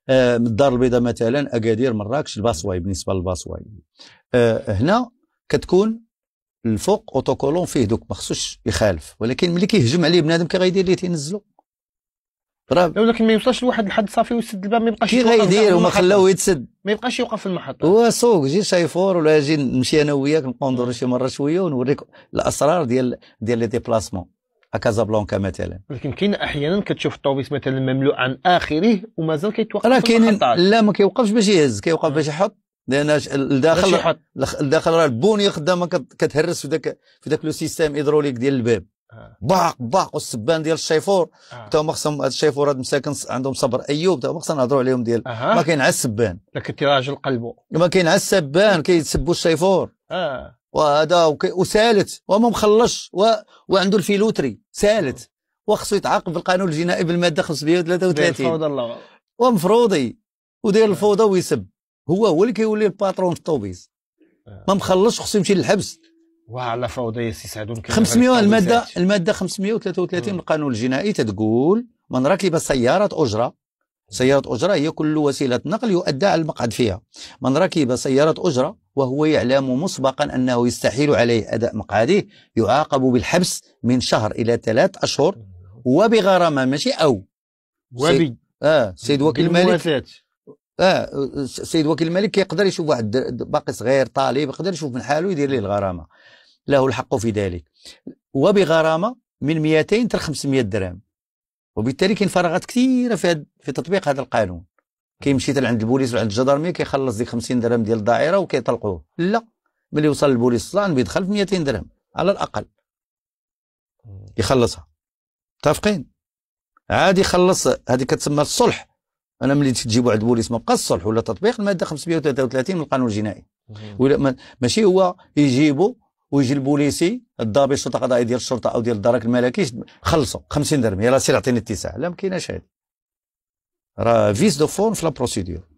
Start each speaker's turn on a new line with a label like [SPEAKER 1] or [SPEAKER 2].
[SPEAKER 1] من الدار البيضاء مثلا، اكادير، مراكش، الباصواي. بالنسبه للباصواي هنا كتكون الفوق اوتوكولون فيه دوك ما خصوش يخالف، ولكن ملي كيهجم عليه بنادم كي غيدير ليه تينزلو راه.
[SPEAKER 2] ولكن ما يوصلش لواحد الحد صافي ويسد الباب، ما يبقاش
[SPEAKER 1] كي غيدير وما خلاوه يتسد،
[SPEAKER 2] ما يبقاش يوقف في المحطه.
[SPEAKER 1] هو سوق جي شايفور ولا جي نمشي انا وياك نبقاو ندورو شي مره شويه ونوريك الاسرار ديال لي ديبلاسمون كازابلانكا مثلا.
[SPEAKER 2] لكن كاين احيانا كتشوف الطوبيس مثلا مملوء عن اخره ومازال كيتوقف
[SPEAKER 1] راه
[SPEAKER 2] في المحطات.
[SPEAKER 1] لا ما كيوقفش باش يهز، كيوقف باش يحط، لان الداخل راه البونيه خدامه كتهرس في داك لو سيستيم هيدروليك ديال الباب. باق والسبان ديال الشيفور تا هما خصهم، هاد الشيفور هاد مساكن عندهم صبر ايوب، تا هما خصنا نهضروا عليهم ديال ما كاين على السبان،
[SPEAKER 2] لكن راجل قلبه
[SPEAKER 1] ما كاين على السبان كيتسبوا الشيفور. وهذا وسالت وما مخلص وعنده الفيلوتري سالت، وخصو يتعاقب بالقانون الجنائي بالماده 533 ومفروضي ودير الفوضى ويسب. هو اللي كيولي الباترون في الطوبيس، ما مخلصش خصو يمشي للحبس.
[SPEAKER 2] وعلى فوضى يا سي سعدون.
[SPEAKER 1] 500 الماده 533 من القانون الجنائي تتقول: من ركب سياره اجره هي كل وسيله نقل يؤدى على المقعد فيها. من ركب سياره اجره وهو يعلم مسبقا انه يستحيل عليه اداء مقعده يعاقب بالحبس من شهر الى 3 أشهر وبغرامه، ماشي او سيد وكيل الملك. السيد وكيل الملك كيقدر يشوف واحد باقي صغير طالب، يقدر يشوف من حاله يدير ليه الغرامه، له الحق في ذلك، وبغرامه من 200 حتى 500 درهم. وبالتالي كاين فراغات كثيره في تطبيق هذا القانون. كيمشي عند البوليس وعند الجدرميه كيخلص ديك 50 درهم ديال الدائره وكيطلقوه. لا، ملي يوصل للبوليس الصلان بيدخل في 200 درهم على الاقل يخلصها. متفقين؟ عادي يخلص. هذه كتسمى الصلح. انا ملي تجيبوا عند البوليس ما بقاش الصلح ولا تطبيق الماده 533 من القانون الجنائي. ماشي هو يجيبوا ويجي البوليسي الضابط الشرطه القضائيه ديال الشرطه او ديال الدرك الملكي خلصوا 50 درهم، يلاه سير عطيني الاتساع. لا، ما كايناش هذه، راه فيس دو فون في لا بروسيدور.